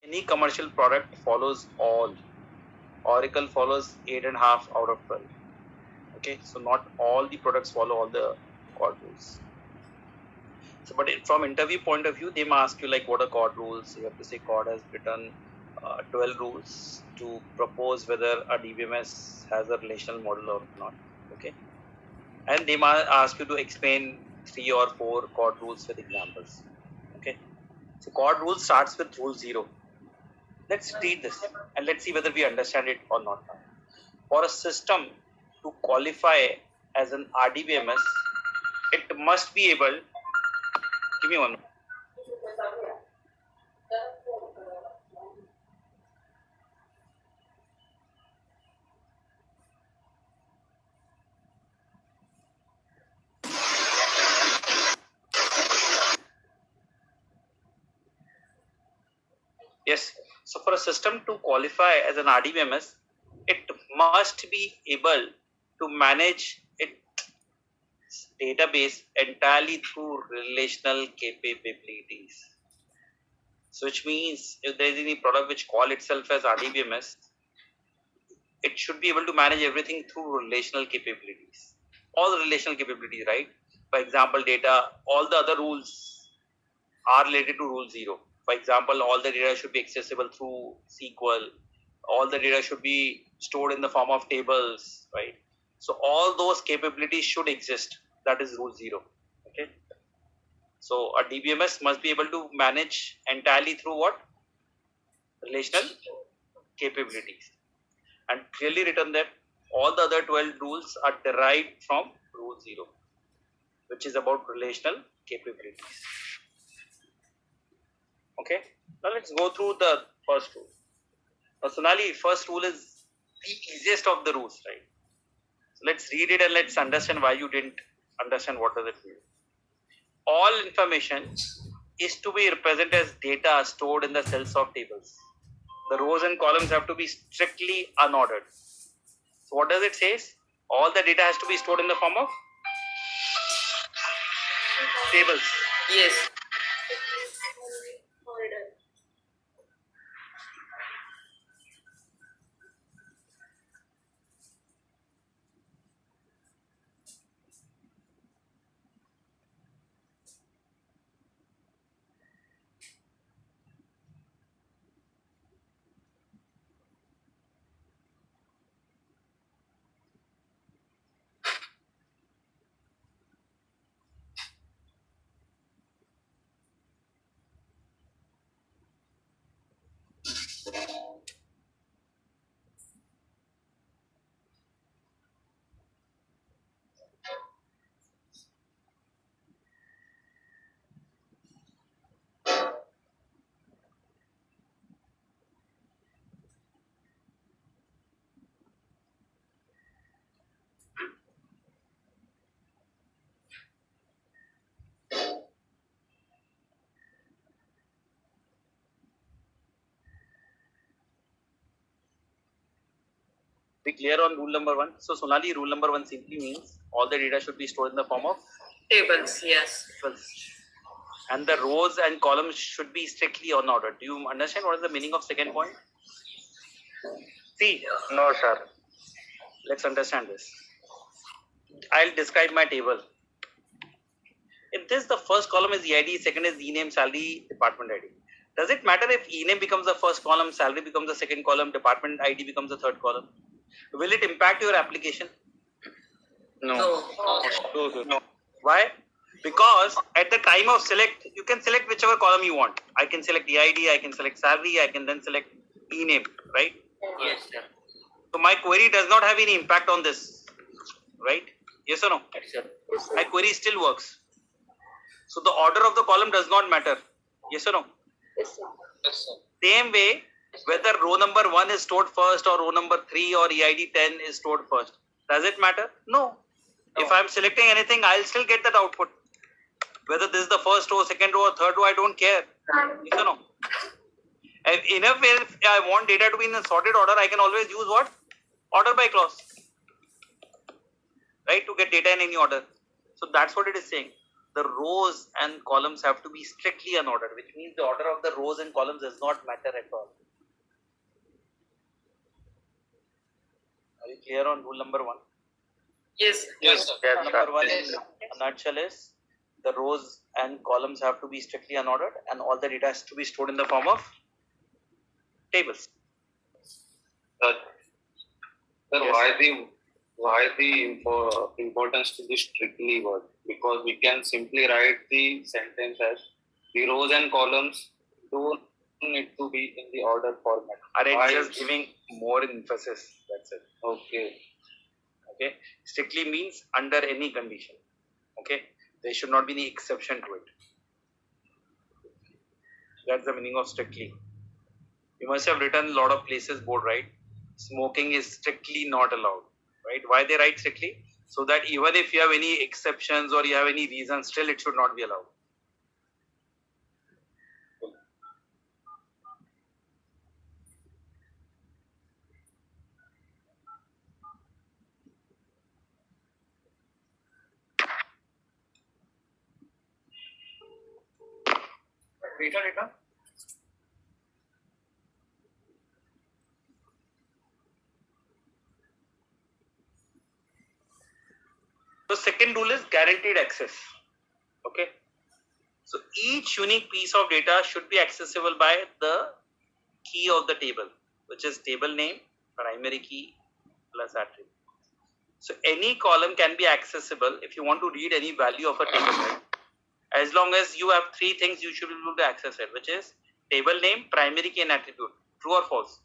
any commercial product follows all. Oracle follows 8.5 out of 12. Okay, so not all the products follow all the CORD rules. So, but from interview point of view, they may ask you like what are CORD rules. You have to say CORD has written 12 rules to propose whether a DBMS has a relational model or not. Okay, and they might ask you to explain 3 or 4 CORD rules with examples. Okay, so CORD rule starts with rule 0. Let's read this and let's see whether we understand it or not. For a system to qualify as an RDBMS, it must be able. Give me one. Yes. So for a system to qualify as an RDBMS, it must be able to manage its database entirely through relational capabilities. So which means if there is any product which call itself as RDBMS, it should be able to manage everything through relational capabilities. All the relational capabilities, right? For example, data, all the other rules are related to rule 0. For example, all the data should be accessible through SQL. All the data should be stored in the form of tables, right? So all those capabilities should exist. That is rule 0. Okay. So a DBMS must be able to manage entirely through what? Relational capabilities. And clearly written that all the other 12 rules are derived from rule 0, which is about relational capabilities. Okay, now let's go through the first rule. Now, Sonali, first rule is the easiest of the rules, right? So let's read it and let's understand why you didn't understand what does it mean. All information is to be represented as data stored in the cells of tables. The rows and columns have to be strictly unordered. So what does it say? All the data has to be stored in the form of tables. Yes. Be clear on rule number 1. So Sonali, rule number 1 simply means all the data should be stored in the form of Tables. Yes. tables. And the rows and columns should be strictly unordered. Do you understand what is the meaning of second point? See, No, sir. let's understand this. I'll describe my table. In this, the first column is EID, second is e-name, salary, department ID. Does it matter if e-name becomes the first column, salary becomes the second column, department ID becomes the third column? Will it impact your application? No. No. Why? Because at the time of select, you can select whichever column you want. I can select EID, I can select salary, I can then select e-name, right? Yes, sir. So my query does not have any impact on this, right? Yes or no? Yes, sir. My query still works. So the order of the column does not matter. Yes or no? Yes, sir. Yes, sir. Same way, whether row number 1 is stored first or row number 3 or EID 10 is stored first. Does it matter? No. If I'm selecting anything, I'll still get that output. Whether this is the first row, second row, or third row, I don't care. Yes or no? And enough if I want data to be in a sorted order, I can always use what? Order by clause. Right? To get data in any order. So that's what it is saying. the rows and columns have to be strictly unordered, which means the order of the rows and columns does not matter at all. Are you clear on rule number 1? Yes. Yes, sir. Rule number 1 in a nutshell is the rows and columns have to be strictly unordered and all the data has to be stored in the form of tables. Sir, Yes. why the importance to the strictly word? Because we can simply write the sentence as the rows and columns don't need to be in the order format. Are Why? just giving more emphasis? That's it. Okay. Okay. Strictly means under any condition. Okay. There should not be any exception to it. That's the meaning of strictly. You must have written a lot of places board, right? Smoking is strictly not allowed, right? Why they write strictly? So that even if you have any exceptions or you have any reason, still it should not be allowed. Data. So second rule is guaranteed access. Okay. So each unique piece of data should be accessible by the key of the table, which is table name, primary key plus attribute. So any column can be accessible if you want to read any value of a table, right? As long as you have three things, you should be able to access it, which is table name, primary key and attribute. True or false?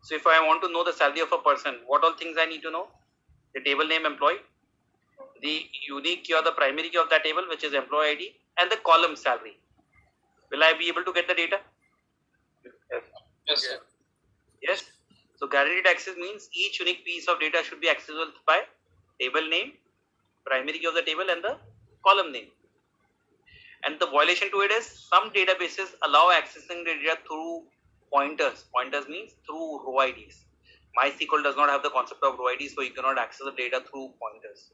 So if I want to know the salary of a person, what all things I need to know? The table name employee, the unique key or the primary key of that table, which is employee ID, and the column salary. Will I be able to get the data? Yes, sir. Yes. So guaranteed access means each unique piece of data should be accessible by table name, primary key of the table, and the column name. And the violation to it is some databases allow accessing the data through pointers. Pointers means through row IDs. MySQL does not have the concept of row ID, so you cannot access the data through pointers.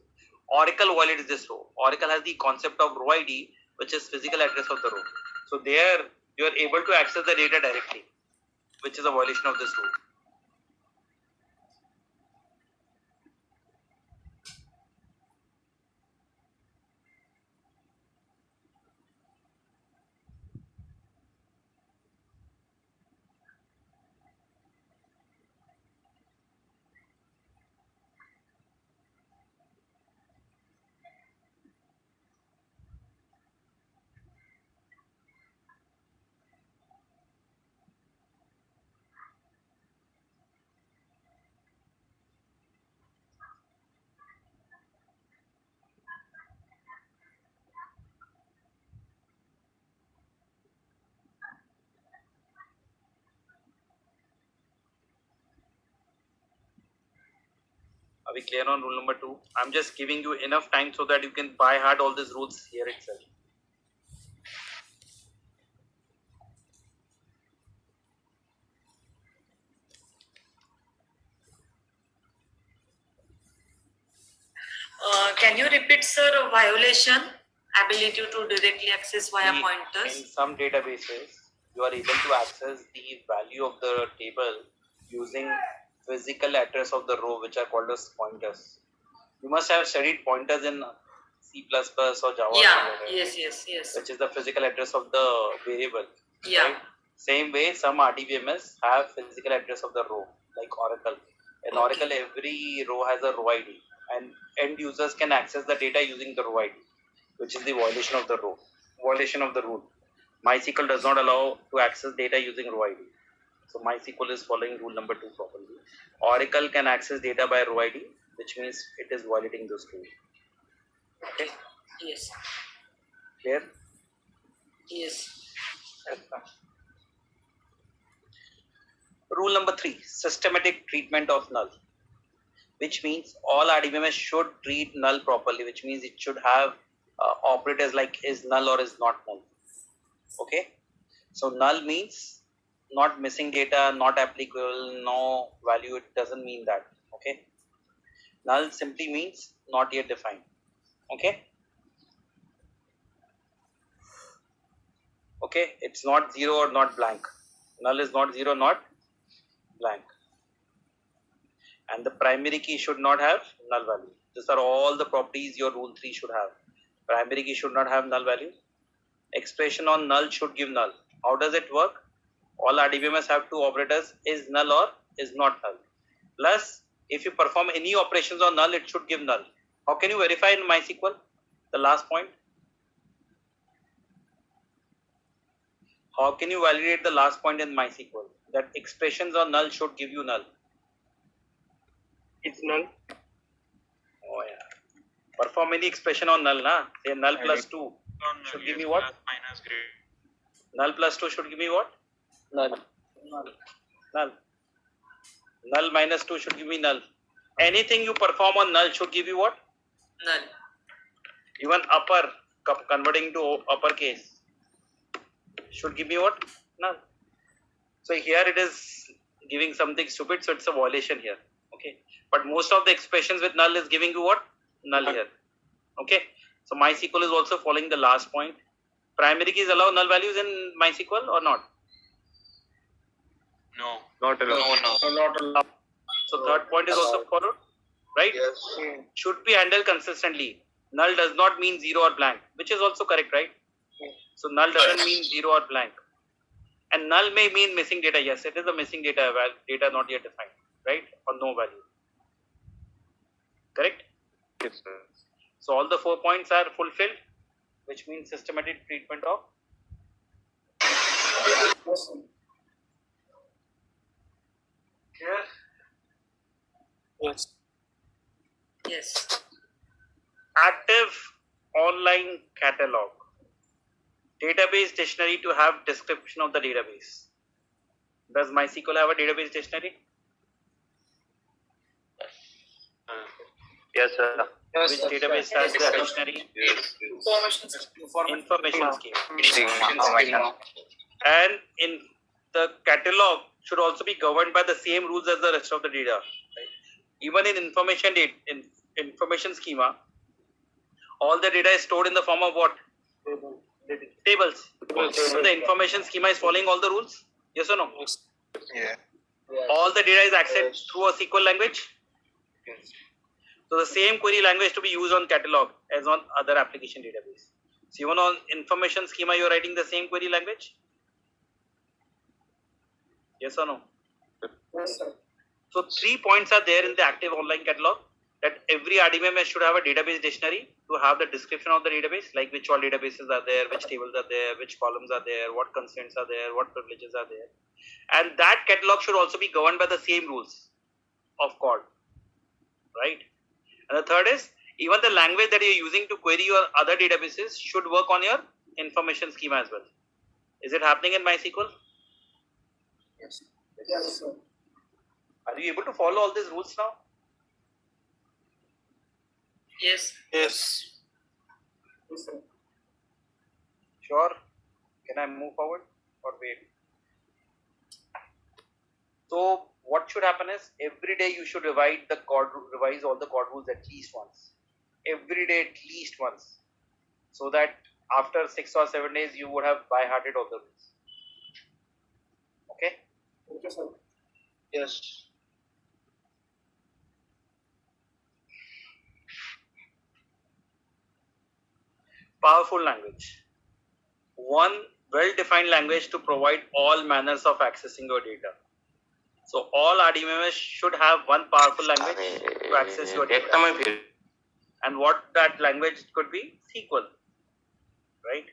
Oracle violates this row. Oracle has the concept of row ID, which is physical address of the row. So there you are able to access the data directly, which is a violation of this rule. Are we clear on rule number 2? I'm just giving you enough time so that you can by heart all these rules here itself. Can you repeat, sir, violation? Ability to directly access via In pointers? some databases, you are able to access the value of the table using physical address of the row, which are called as pointers. You must have studied pointers in C++ or Java, Yeah, or yes. which is the physical address of the variable. Yeah. Right? Same way, some RDBMS have physical address of the row, like Oracle. In Oracle, every row has a row ID, and end users can access the data using the row ID, which is the violation of the rule. MySQL does not allow to access data using row ID. So MySQL is following rule number 2 properly. Oracle can access data by row ID, which means it is violating this rule. Okay, Yes. clear? Yes. Rule number 3, systematic treatment of null, which means all RDBMS should treat null properly, which means it should have operators like is null or is not null. Okay, so null means not missing data, not applicable, no value. It doesn't mean that. Okay, null simply means not yet defined. Okay, Okay, it's not 0 or not blank. Null is not 0, not blank. And the primary key should not have null value. These are all the properties your rule 3 should have. Primary key should not have null value. Expression on null should give null. How does it work? All RDBMS have two operators, is null or is not null. Plus, if you perform any operations on null, it should give null. How can you verify in MySQL? The last point. How can you validate the last point in MySQL? That expressions on null should give you null. It's null. Oh yeah. Perform any expression on null, na? Say null plus 2 should give me what? Minus grade. Null plus 2 should give me what? Null. Null. Null minus 2 should give me null. Anything you perform on null should give you what? Null. Even upper, converting to uppercase, should give me what? Null. So here it is giving something stupid, so it's a violation here. Okay. But most of the expressions with null is giving you what? Null here. Okay. So MySQL is also following the last point. Primary keys allow null values in MySQL or not? No. Not allowed. Not allowed. So third point is also followed, right? Yes. Should be handled consistently. Null does not mean 0 or blank, which is also correct, right? So null doesn't mean 0 or blank. And null may mean missing data. Yes, it is a missing data, data not yet defined, right? Or no value. Correct? Yes, sir. So all the 4 points are fulfilled, which means systematic treatment of. Clear? Yes. Yes. Active online catalog. Database dictionary to have description of the database. Does MySQL have a database dictionary? Yes, sir. Which database has the dictionary? Yes. Information schema. And in the catalog should also be governed by the same rules as the rest of the data. Right? Even in information schema, all the data is stored in the form of what? Tables. So the information schema is following all the rules? Yes or no? Yeah. All the data is accessed through a SQL language. So the same query language to be used on catalog as on other application database. So even on information schema, you are writing the same query language? Yes or no? Yes, sir. So 3 points are there in the active online catalog, that every RDBMS should have a database dictionary to have the description of the database, like which all databases are there, which tables are there, which columns are there, what constraints are there, what privileges are there. And that catalog should also be governed by the same rules of CORD, right? And the third is, even the language that you're using to query your other databases should work on your information schema as well. Is it happening in MySQL? Yes. Yes, sir. Are you able to follow all these rules now? Yes. Yes. Yes, sir. Sure. Can I move forward or wait? So what should happen is, every day you should revise all the CORD rules at least once. Every day at least once. So that after 6 or 7 days you would have by-hearted all the rules. Okay? Okay, sir. Yes. Powerful language. One well-defined language to provide all manners of accessing your data. So all RDBMS should have one powerful language to access your data. And what that language could be? SQL, right?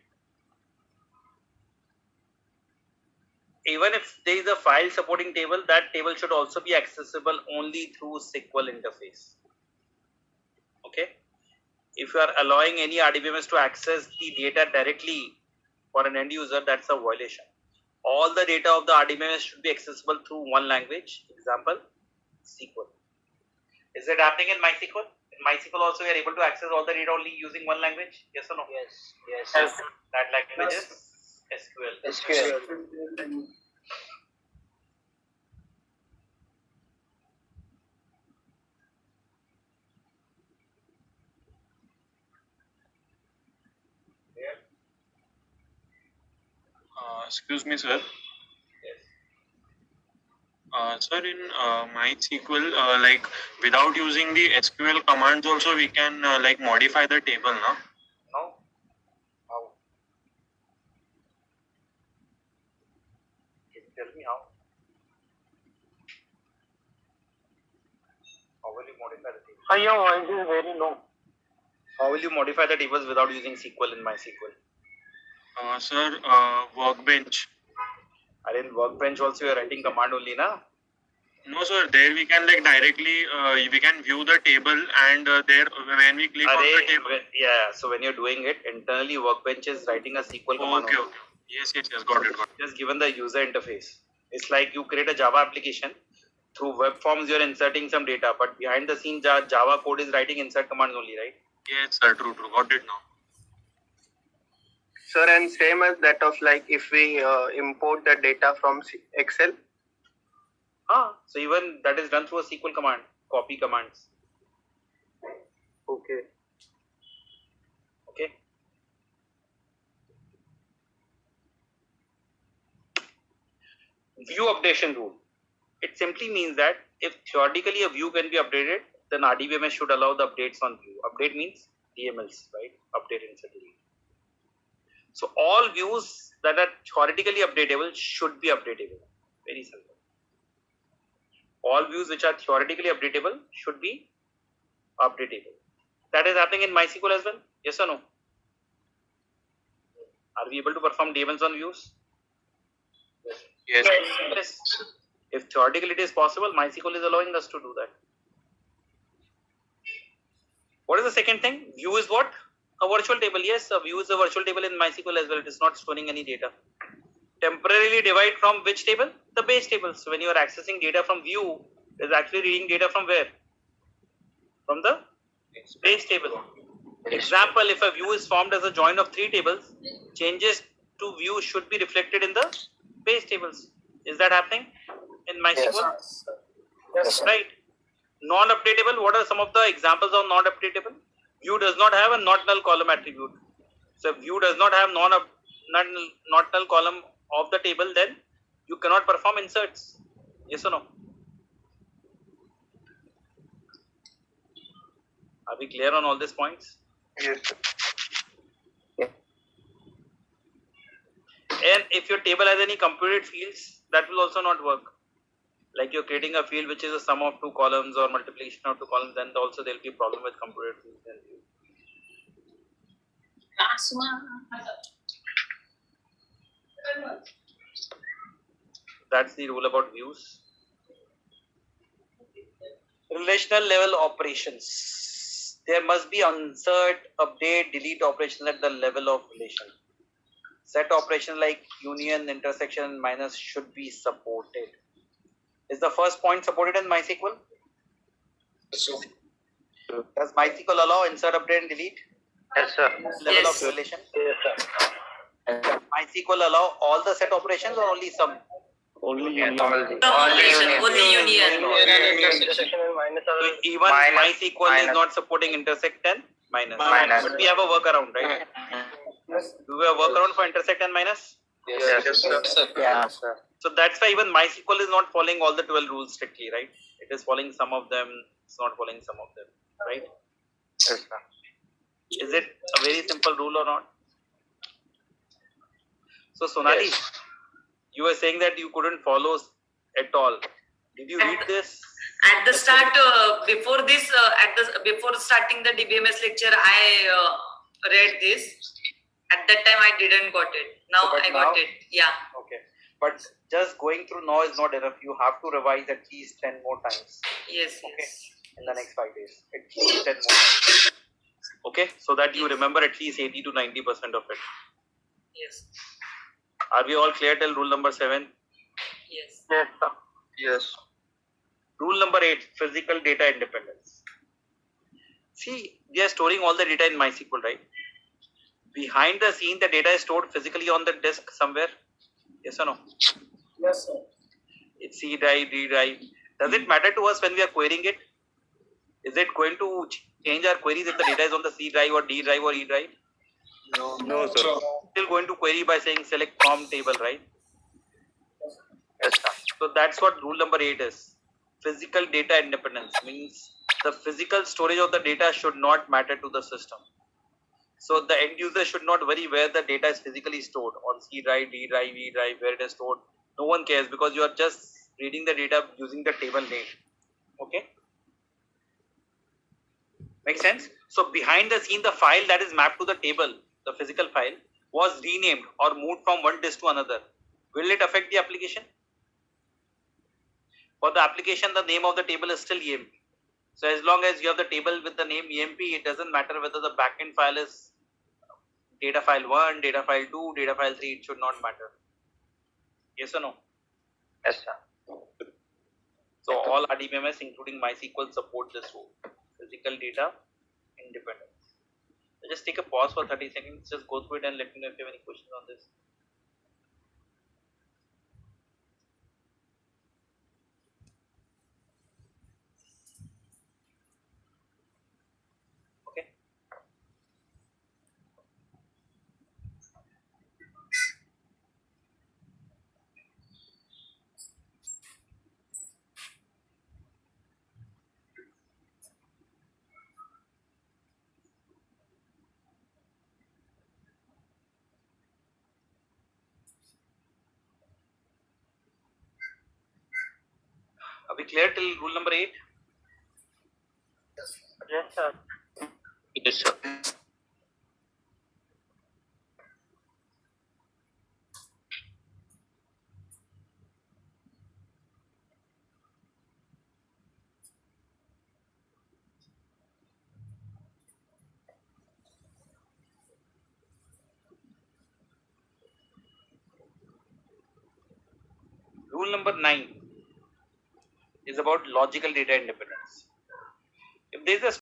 Even if there is a file supporting table, that table should also be accessible only through SQL interface. Okay? If you are allowing any RDBMS to access the data directly for an end user, that's a violation. All the data of the RDBMS should be accessible through one language. Example, SQL. Is it happening in MySQL? In MySQL also we are able to access all the data only using one language? Yes or no? Yes. Yes. That language is SQL. SQL. Excuse me, sir. Sir, in MySQL, like without using the SQL commands, also we can like modify the table, no? No? How? Tell me how. How will you modify the table? Your voice is very low. How will you modify the tables without using SQL in MySQL? Sir, Workbench. And in Workbench also you're writing command only, na? No, sir. There we can like directly we can view the table, and there when we click on the table. Yeah. So when you're doing it internally, Workbench is writing a SQL command. Okay, only. okay. Yes, got it. Just given the user interface. It's like you create a Java application. Through web forms, you're inserting some data, but behind the scenes, Java code is writing insert commands only, right? Yes, sir. True. Got it now. Sir, and same as that of like if we import the data from Excel. So even that is done through a SQL command, copy commands. Okay. Okay. View updation rule. It simply means that if theoretically a view can be updated, then RDBMS should allow the updates on view. Update means DMLs, right? Update and delete. So all views that are theoretically updatable should be updatable. Very simple. All views which are theoretically updatable should be updatable. That is happening in MySQL as well? Yes or no? Are we able to perform DMLs on views? Yes. Yes. If theoretically it is possible, MySQL is allowing us to do that. What is the second thing? View is what? A virtual table. Yes, a view is a virtual table in MySQL as well. It is not storing any data. Temporarily divide from which table? The base table. So when you are accessing data from view, it is actually reading data from where? From the base table. Example, if a view is formed as a join of 3 tables, changes to view should be reflected in the base tables. Is that happening in MySQL? Yes. Right. Non-updatable. What are some of the examples of non-updatable? View does not have a not null column attribute. So if view does not have not null column of the table, then you cannot perform inserts. Yes or no? Are we clear on all these points? Yes. And if your table has any computed fields, that will also not work. Like you're creating a field which is a sum of 2 columns or multiplication of 2 columns, then also there will be a problem with computed fields and view. That's the rule about views. Relational level operations. There must be insert, update, delete operations at the level of relation. Set operations like union, intersection, minus should be supported. Is the first point supported in MySQL? Does MySQL allow insert, update, and delete? Yes, sir. Level Yes. of relation. Yes, sir. MySQL allow all the set operations or only some? Only The operation, only union. So even MySQL is not supporting intersect and minus. But we have a workaround, right? Do we have a workaround for intersect and minus? Yes, sir. Yeah, sir. So that's why even MySQL is not following all the 12 rules strictly, right? It is following some of them, it's not following some of them, right? Yes, sir. Is it a very simple rule or not? So Sonali, you were saying that you couldn't follow at all. Did you read this? At the start, before this, before starting the DBMS lecture, I read this. At that time, I didn't got it. Now But I got now- it. Yeah. Okay. But just going through now is not enough. You have to revise at least 10 more times Yes. Okay. Yes. in the next 5 days. At least 10 more times. Okay. So that you remember at least 80 to 90% of it. Yes. Are we all clear till rule number 7? Yes. Yes, sir. Yes. Rule number 8, physical data independence. See, we are storing all the data in MySQL, right? Behind the scene, the data is stored physically on the disk somewhere. Yes or no? Yes, sir. It's C drive, D drive. Does it matter to us when we are querying it? Is it going to change our queries if the data is on the C drive or D drive or E drive? No, sir. Still going to query by saying select from table, right? Yes, sir. So that's what rule number 8 is. Physical data independence means the physical storage of the data should not matter to the system. So the end user should not worry where the data is physically stored, on C drive, D drive, E drive, where it is stored. No one cares because you are just reading the data using the table name. Okay? Make sense? So behind the scene, the file that is mapped to the table, the physical file, was renamed or moved from one disk to another. Will it affect the application? For the application, the name of the table is still EMP. So as long as you have the table with the name EMP, it doesn't matter whether the backend file is data file 1, data file 2, data file 3, it should not matter. Yes or no? Yes, sir. So all RDBMS including MySQL support this rule. Physical data independence. So just take a pause for 30 seconds, just go through it and let me know if you have any questions on this. Okay. Are we clear till rule number 8? Yes, sir. Yes, sir. Rule number 9 is about logical data independence. If there is a